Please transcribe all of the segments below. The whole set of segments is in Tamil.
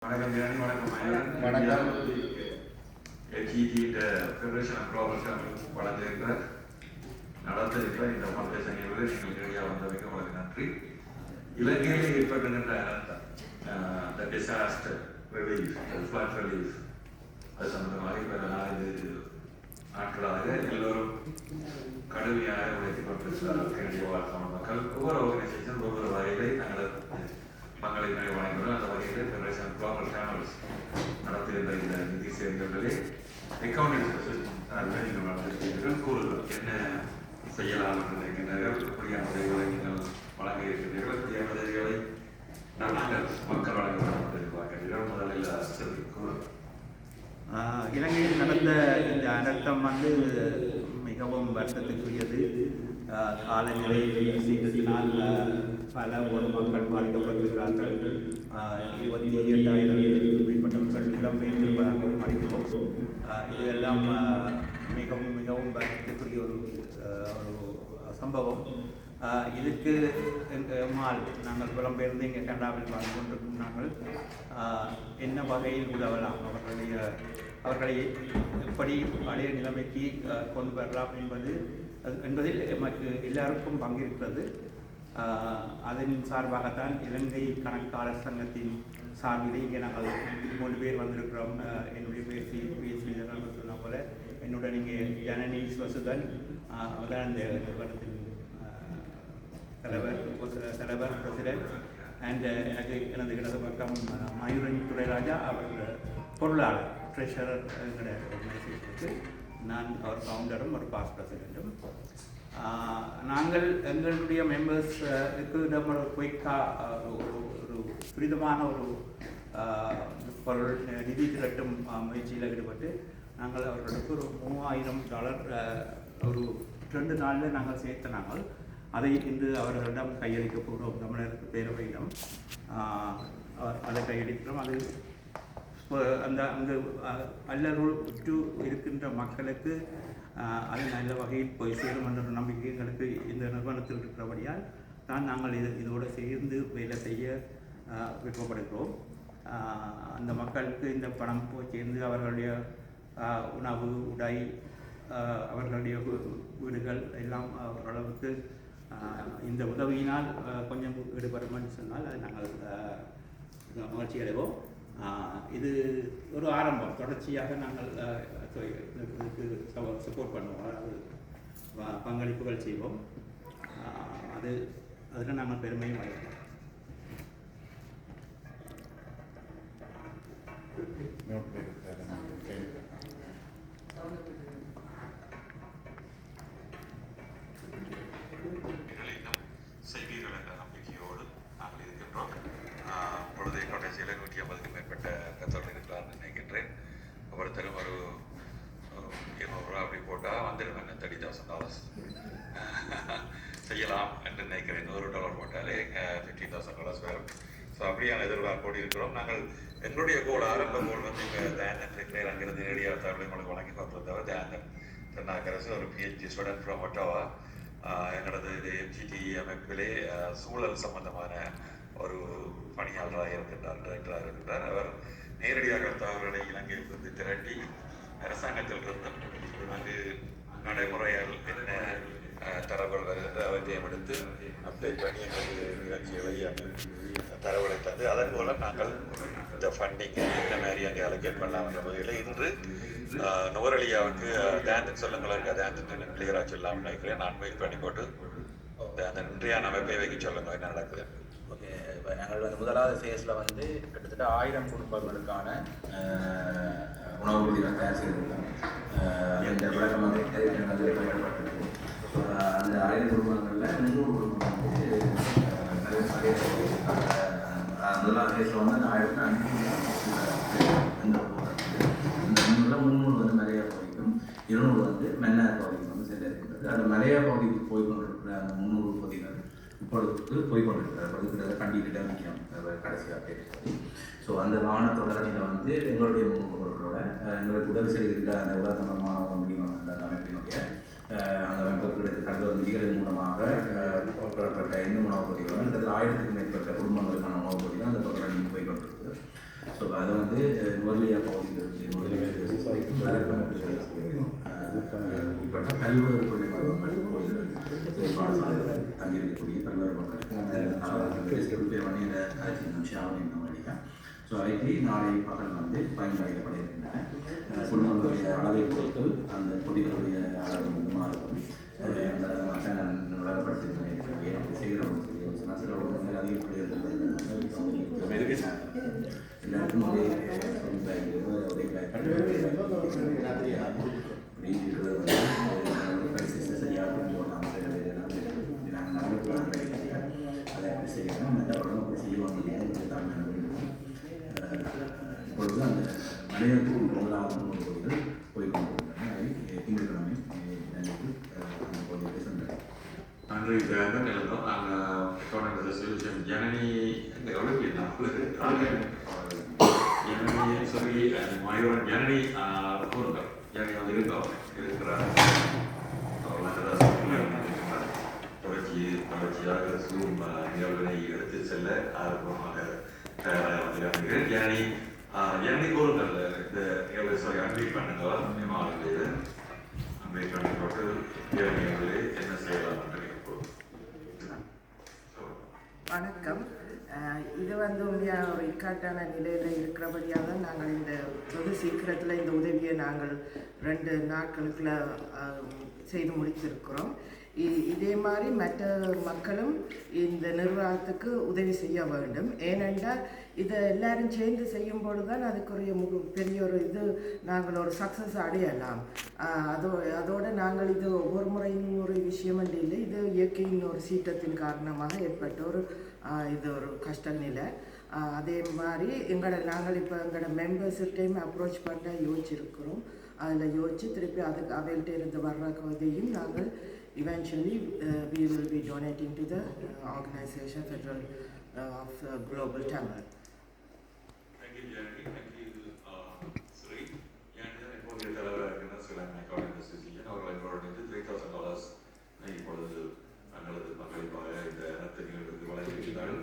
வணக்கம் ஜானி, வணக்கம் மயூரன். வணக்கம். HEG federation of global family வழங்கியிருக்கிற நடந்திருக்கிற இந்த பல்வேறு நிகழ்வுகள் நீங்கள் நிறையா வந்தமைக்கு உங்களுக்கு நன்றி. இலங்கையில் ஏற்பட்டுகின்ற அந்த டிசாஸ்டர் ரிலீஃப், ஃப்ளட் ரிலீஃப், அது சம்பந்தமாக இப்போ 4 நாட்களாக எல்லோரும் கடுமையாக உழைத்துக் கொண்டிருக்கிறார்கள். கனடிய வாழ்க்கை மக்கள் ஒவ்வொரு ஆர்கனைசேஷன் ஒவ்வொரு வகையிலே தங்களது மக்களை வழங்குகிறோம். அந்த வகையில் ஃபெடரேஷன் குளோபல் ஃபேமிலிஸ் நடத்துகின்ற இந்த நிதி சேர்ந்தவர்களே அக்கௌண்டன்ஸ் நீங்கள் நடத்திருக்கிறீர்கள். கூறுகள் என்ன செய்யலாம் என்று நினைக்கின்றீர்கள்? எப்படியான உதவிகளை நீங்கள் வழங்க இருக்கின்றீர்கள்? எப்படியான உதவிகளை நாங்கள் மக்கள் வழங்க வேண்டும் என்று எதிர்பார்க்கிறீர்கள்? முதலில் சொல்லி கூறுங்கள். இலங்கையில் நடந்த இந்த அனர்த்தம் மிகவும் வருத்தத்துக்குரியது. காலநிலை சீற்றத்தினால் பல ஊர் மக்கள் பாதிக்கப்பட்டிருக்கிறார்கள். 28,000 மேற்பட்டவர்கள் இடம்பெயர்ந்திருப்பதாகவும் அறிகிறோம். இதெல்லாம் மிகவும் மிகவும் வருத்தத்துக்குரிய ஒரு சம்பவம். இதுக்கு நாங்கள் புலம்பெயர்ந்து இங்கே கனடாவில் வாழ்ந்து கொண்டிருக்கும் நாங்கள் என்ன வகையில் உதவலாம், அவர்களை எப்படி பழைய நிலைமைக்கு கொண்டு வரலாம் என்பதில் நமக்கு எல்லாருக்கும் பங்கிருக்கிறது. அதன் சார்பாகத்தான் இலங்கை கணக்காளர் சங்கத்தின் சார்பில் இங்கே நாங்கள் 3 பேர் வந்திருக்கிறோம். என்னுடைய பேசி சொன்ன போல என்னுடன் இங்கே ஜனனி வசுதன் அவர்தான் அந்த நிறுவனத்தின் தலைவர் பிரசிடென்ட். அண்ட் எனது இடது பக்கம் மயூரன் துரைராஜா, அவர் பொருளாளர் ட்ரெஷரர் எங்களுடைய ஆர்கனைசேஷனுக்கு. நான் அவர் ஃபவுண்டரும் ஒரு பாஸ் பிரசிடென்ட்டும். நாங்கள் எங்களுடைய மெம்பர்ஸுக்கு நம்ம ஒரு குயிக்காக ஒரு துரிதமான ஒரு பொருள் நிதி திரட்டும் முயற்சியில் ஈடுபட்டு நாங்கள் அவர்களுக்கு ஒரு $3,000 ஒரு 2 நாளில் நாங்கள் சேர்த்த நாங்கள் அதை இன்று அவர்களிடம் கையளிக்க போகிறோம். தமிழர் பேரவையிடம் அதை கையளிக்கிறோம். அது அந்த அங்கு அல்லருள் உற்று இருக்கின்ற மக்களுக்கு அது நல்ல வகையில் போய் சேரும் என்ற நம்பிக்கை எங்களுக்கு இந்த நிறுவனத்தில் இருக்கிறபடியால் நாங்கள் இதோடு சேர்ந்து வேலை செய்ய விருப்பப்படுகிறோம். அந்த மக்களுக்கு இந்த பணம் போய் சேர்ந்து அவர்களுடைய உணவு, உடை, அவர்களுடைய வீடுகள் எல்லாம் ஓரளவுக்கு இந்த உதவியினால் கொஞ்சம் ஈடுபடும் என்று சொன்னால் அது நாங்கள் மகிழ்ச்சி அடைவோம். இது ஒரு ஆரம்பம். தொடர்ச்சியாக நாங்கள் இதுக்கு சப்போர்ட் பண்ணுவோம், அதாவது பங்களிப்புகள் செய்வோம். அதில் நாங்கள் பெருமையும் அடைவோம். செய்வீர்கள் என்ற நம்பிக்கையோடு நாங்கள் இருக்கின்றோம். இப்பொழுது என்னுடைய 750க்கும் மேற்பட்ட கத்தர்கள் இருக்கிறார் நினைக்கின்றேன். ஒவ்வொருத்தரும் ஒரு $200 அப்படி போட்டால் வந்துடும். என்ன $30,000 செய்யலாம் என்று நினைக்கிறேன். $100 போட்டாலே $15,000 வரும். ஸோ அப்படியான எதிர்பார்ப்போடு இருக்கிறோம். நாங்கள் எங்களுடைய ஆரம்ப கோல் இங்கே தேனன் இருக்கிறேன். அங்கிருந்து நேரடியாக தகவலை உங்களுக்கு வழங்கி கொண்டிருந்தவர் தேனன் தென்னாக்கரசு, ஒரு PhD ஸ்டூடெண்ட் ஃப்ரம் ஒட்டாவா. எங்களது MGT அமைப்பிலே சூழல் சம்பந்தமான ஒரு பணியாளராக இருக்கின்றார், டைரக்டராக இருக்கின்றார். அவர் நேரடியாக தகவல்களை இலங்கையிலிருந்து திரட்டி அரசாங்கத்திலிருந்தும் அங்கு நடைமுறைகள் என்ன தரவுகள் வருகின்ற அவற்றையும் எடுத்து அப்டேட் பண்ணி எங்களுக்கு நிகழ்ச்சிகளை தரவுகளை தந்து அதன் மூலம் நாங்கள் இந்த ஃபண்டிங்கை என்ன மாதிரி அங்கே அலோகேட் பண்ணலாம் என்ற வகையில் இன்று நுவரலியாவுக்கு தேந்தன் சொல்லுங்களுக்கு தேந்தன் கிளியராக சொல்லாமல் நினைக்கிறேன். நான் வெயிட் பண்ணி போட்டு அந்த இன்றையான அமைப்பை வைக்க சொல்லுங்க என்ன நடக்குது. ஓகே, இப்போ நாங்கள் முதலாவது ஃபேஸில் கிட்டத்தட்ட 1000 குடும்பங்களுக்கான உணவு உறுதிகள் தயார் செய்திருக்கோம். இந்த விளக்கம் பயன்படுத்திருக்கோம். அந்த 1000 குடும்பங்களில் 300 குடும்பம் முதலாவது ஃபேஸில் அந்த 1000 இந்த 300 மலையா பகுதிக்கும் 200 மன்னார் பகுதிக்கும் செல்ல இருக்கின்றது. அந்த மலையா பகுதிக்கு போய் கொண்டிருக்கிற அந்த 300 பகுதிகள் இப்பொழுது போய் கொண்டிருக்கிறார். கிட்டத்தட்ட கண்டிக்கிட்ட நிற்கிறோம் கடைசியாக பேசி. ஸோ அந்த வாகனத்தொடரில் எங்களுடைய முன்னோர்களோட எங்களுக்கு உதவி செய்கின்ற அந்த உலகமான முடியும் அந்த அமைப்பினுடைய அந்த அமைப்புகளுக்கு கடந்த விதிகளின் மூலமாக பெறப்பட்ட இந்த உணவு பகுதிகளும் கிட்டத்தட்ட 1000க்கும் மேற்பட்ட குடும்பங்களுக்கான உணவு பகுதிகள் அந்த தொடரில் போய் கொண்டிருக்குது. ஸோ அதை வந்து நுவர்லியா பகுதியில் உட்பட்ட பல்வேறு குடிமக்கள் பாடசாலைகள் தங்கியிருக்கக்கூடிய பல்வேறு மக்கள் பண்ணி இந்த ஆட்சி வழியாக ஸோ அதுக்கு நாளை பகல் வந்து பயன்படுத்தப்பட இருக்கின்றன. குடும்பங்களுடைய அளவை பொறுத்து அந்த கொடிகளுடைய அளவு வந்து மாறுபடும். அந்த மக்கள் வளப்படுத்தி செய்கிறவங்க சில உடனே அதிகப்படுகிறது எல்லாருக்கும் ஒரே ஒரே சரியாக போடலாம் அதை செய்யணும் அந்த உடம்பு செய்வாங்க. இப்பொழுது அந்த மலையத்துக்கு முதலாவது 3 கோடிகள் போய்கொண்டிருக்கின்றன. திங்கட்கிழமை அந்த கோயிலுக்கு சென்றேன். நன்றி ஜெயந்தன். எழுந்தோம் நாங்கள் சொல்யூஷன் ஜனனி எவ்வளோ ஜனனி சொல்லி மயூரன் ஜனனி கூறுங்கள். ஜனனி வந்து இருக்கிறார் தொடர்ச்சியாக சூம் நிகழ்வினை எடுத்து செல்ல ஆர்வமாக தயாராக வந்திருக்கிறேன். ஜனனி ஜனனி கூறுங்கள். இந்த நிகழ்வு அன்வைட் பண்ணுங்களா விமானத்தில் அன்வைட் பண்ணி போட்டு ஜனனிகளே என்ன செய்யலாம் என்று வணக்கம். இது வந்து உண்மையாக ஒரு இக்கட்டான நிலையில் இருக்கிறபடியாக தான் நாங்கள் இந்த வெகு சீக்கிரத்தில் இந்த உதவியை நாங்கள் 2 நாட்களுக்குள்ள செய்து முடித்திருக்கிறோம். இதே மாதிரி மற்ற மக்களும் இந்த நிர்வாகத்துக்கு உதவி செய்ய வேண்டும். ஏனென்றால் இதை எல்லாரும் சேர்ந்து செய்யும் பொழுது தான் அதுக்குரிய பெரிய ஒரு இது நாங்கள் ஒரு சக்ஸஸ் அடையலாம். அதோடு நாங்கள் இது ஒவ்வொரு முறையும் ஒரு விஷயம் என்று இல்லை, இது இயற்கையின் ஒரு சீற்றத்தின் காரணமாக ஏற்பட்ட ஒரு இது ஒரு கஷ்ட நிலை. அதே மாதிரி நாங்கள் இப்போ எங்களோட மெம்பர்ஸ்கிட்டையும் அப்ரோச் பண்ண யோசிச்சிருக்கிறோம். அதில் யோசித்து திருப்பி அதுக்கு அவைகிட்ட இருந்து வர்ற உதவியும் நாங்கள் eventually we will be donating to the organization Federal of Global Tamil. Thank you, Jeremy. Thank you, Sri. இப்போதைய தலைவராக ஸ்ரீலங்கா அகாடமி அசோசியேஷன் அவர்கள் எங்களோட $3,000 இப்பொழுது தங்களது பங்களிப்பாக இந்த ரத்த நிகழ்வுக்கு வழங்கியிருக்கிறார்கள்.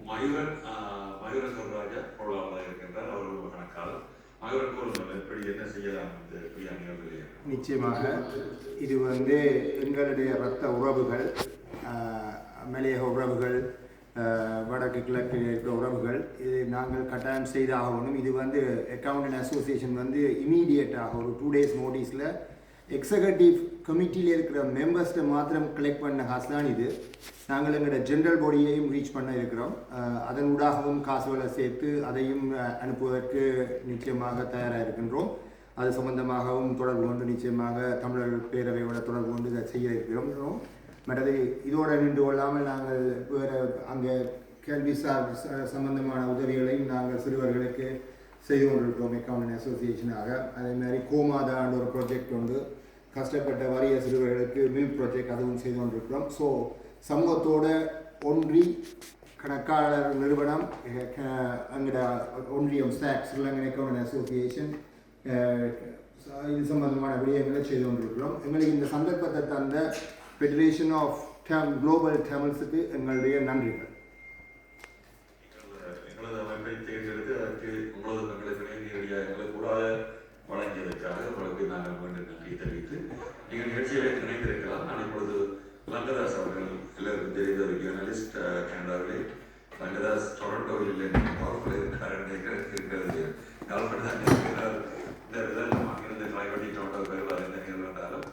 மயூரன் சொல்ராஜா பொருளாளராக இருக்கின்றார். அவர் ஒரு கணக்காளர். மயூரன் கூறுங்கள், எப்படி என்ன செய்யலாம் இந்த புதிய நிகழ்வுகளில்? நிச்சயமாக இது வந்து எங்களுடைய இரத்த உறவுகள், மலையக உறவுகள், வடக்கு கிழக்கில் இருக்கிற உறவுகள், இது நாங்கள் கட்டாயம் செய்தாகணும். இது வந்து அக்கவுண்டன்ட் அசோசியேஷன் வந்து இமீடியட்டாக ஒரு 2 days நோட்டீஸில் எக்ஸிகூட்டிவ் கமிட்டியில் இருக்கிற மெம்பர்ஸ்ட்டை மாத்திரம் கலெக்ட் பண்ண காசு தான் இது. நாங்கள் எங்களோட ஜென்ரல் பாடியையும் ரீச் பண்ண இருக்கிறோம். அதன் ஊடாகவும் காசுகளை சேர்த்து அதையும் அனுப்புவதற்கு நிச்சயமாக தயாராக இருக்கின்றோம். அது சம்பந்தமாகவும் தொடர்பு கொண்டு நிச்சயமாக தமிழர் பேரவையோட தொடர்பு கொண்டு இதை செய்ய இருக்கிறோம். மற்றது இதோடு நின்று கொள்ளாமல் நாங்கள் வேறு அங்கே கல்விசார் சம்பந்தமான உதவிகளையும் நாங்கள் சிறுவர்களுக்கு செய்து கொண்டிருக்கிறோம் அக்கவுண்டன்ட் அசோசியேஷனாக. அதே மாதிரி கோமாதான்ற ஒரு ப்ராஜெக்ட் உண்டு, கஷ்டப்பட்ட வறிய சிறுவர்களுக்கு மில் ப்ராஜெக்ட் அதுவும் செய்து கொண்டிருக்கிறோம். ஸோ சமூகத்தோட ஒன்றி கணக்காளர் நிறுவனம் எங்களோட ஒன்றியம் ஸ்டாக் ஸ்ரீலங்கன் அக்கவுண்டன்ட் அசோசியேஷன் இது சம்பந்தமான விடயங்களை செய்து கொண்டிருக்கிறோம். எங்களுக்கு இந்த சந்தர்ப்பத்தை தந்த ஃபெடரேஷன் ஆஃப் குளோபல் தமிழ்ஸுக்கு எங்களுடைய நன்றிகள். எங்களது அமைப்பை தேர்ந்தெடுத்து அதற்கு உங்களது பங்களிப்பினை நேரடியாக எங்களுக்கு கூட வழங்கியதற்காக உங்களுக்கு நாங்கள் மீண்டும் நன்றி தெரிவித்து நீங்கள் நிகழ்ச்சிகளை இணைந்திருக்கலாம். நான் இப்பொழுது லங்கதாஸ் அவர்கள் எல்லாருக்கும் தெரிந்த ஒரு ஜேர்னலிஸ்ட் கனடாவிலே. லங்கதாஸ் டொரண்டோவில் இல்லை, இருக்கிறது யாழ்ப்பாணம் இருக்கிறார். இந்த விதம் அங்கிருந்து ட்ரைவட்டி டொரண்டோ பெறுவார் எந்த நிகழ்வு என்றாலும்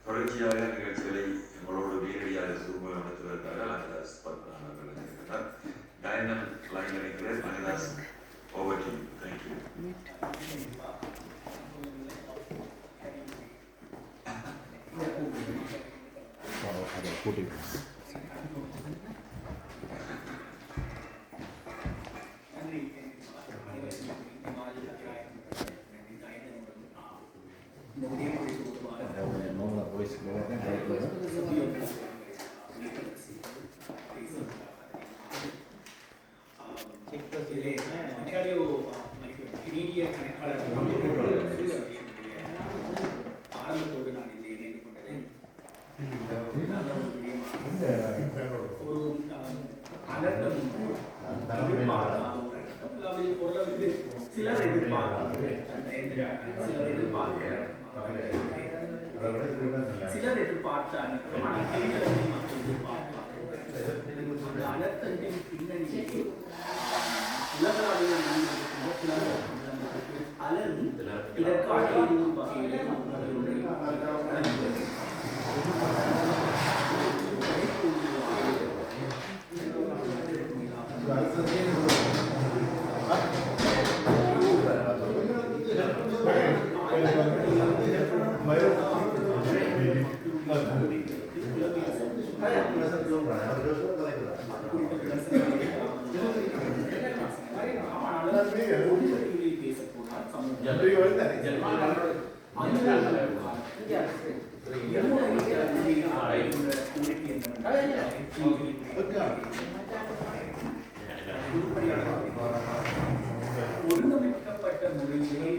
தொடர்ச்சியாக நிகழ்ச்சிகளை எங்களோடு நேரடியாக சுருமை நடத்துவதற்காக லங்கதாஸ் அவர்கள் இருக்கிறார். டைனல் லைன் இருக்கிறேன். லங்கதாஸ் ஓவர் டு யூ. தேங்க்யூ. ஆரம்பத்தோடு நான் இதை இணைந்து கொண்டேன். ஒரு அனர்த்தம் ஓரளவுக்கு சிலர் எதிர்பார்ப்பாங்க சிலர் எதிர்பார்த்தாங்க ஆனால் கைகளை மக்கள் எதிர்பார்ப்பாங்க அலர்த்தத்தின் பின்னணியில் உலகளாவிய அல்லது இதற்கு அடையும் வகையில் ஒருங்கமைக்கப்பட்ட முறையிலே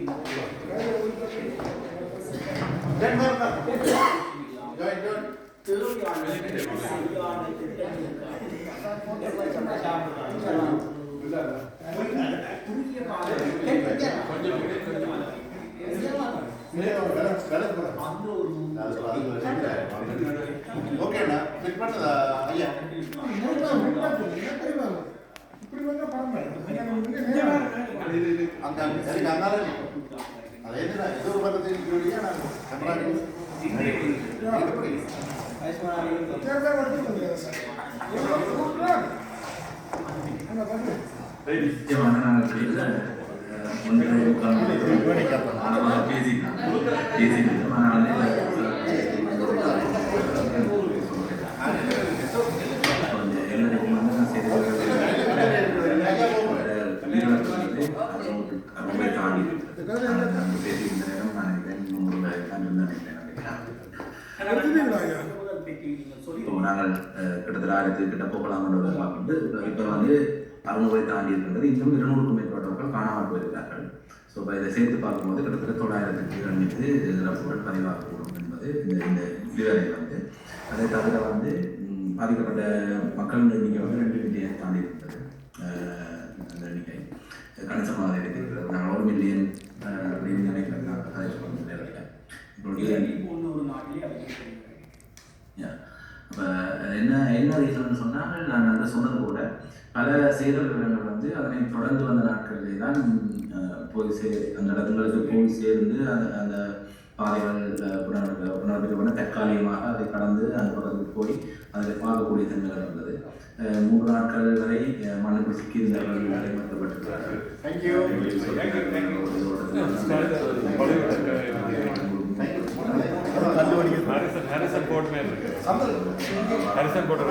நாங்கள் கிட்டத்தட்ட 1000 கிட்ட போகலாம் வந்து இப்போ வந்து 600 தாண்டி இருக்கின்றது. இன்னும் 200க்கும் மேற்பட்டவர்கள் காணாமல் போயிருக்கிறார்கள். ஸோ இப்போ இதை சேர்த்து பார்க்கும்போது கிட்டத்தட்ட 900க்கு மீது இறப்புகள் பதிவாகக்கூடும் என்பது இந்த இதுவரை வந்து. அதை தவிர வந்து பாதிக்கப்பட்ட மக்கள் எண்ணிக்கை வந்து 2 மில்லியன் தாண்டி இருந்தது. அந்த எண்ணிக்கை கணிசமாக இருக்கிறது. நாங்கள் 1 மில்லியன் அப்படின்னு நினைக்கிறேன். அதை சொல்ல நேரத்தில் இப்போ என்ன ரீசன் சொன்னால் நான் அந்த சொன்னது கூட பல சேதல் விவரங்கள் வந்து அதனை தொடர்ந்து வந்த நாட்களிலே தான் போய் அந்த இடங்களுக்கு போய் சேர்ந்து அந்த பாதைகள் புனரமைக்கப்பட தற்காலிகமாக அதை கடந்து அந்த பக்கத்துக்கு போய் அதில் பார்க்கக்கூடிய தன்மைகள் இருந்தது. 3 நாட்கள் வரை மண்ணுக்கு சிக்கியிருந்தவர்கள் வரை மறுக்கப்பட்டிருக்கிறார்கள். ஹரிசன் கோட் மேல் இருக்கு. Harrison code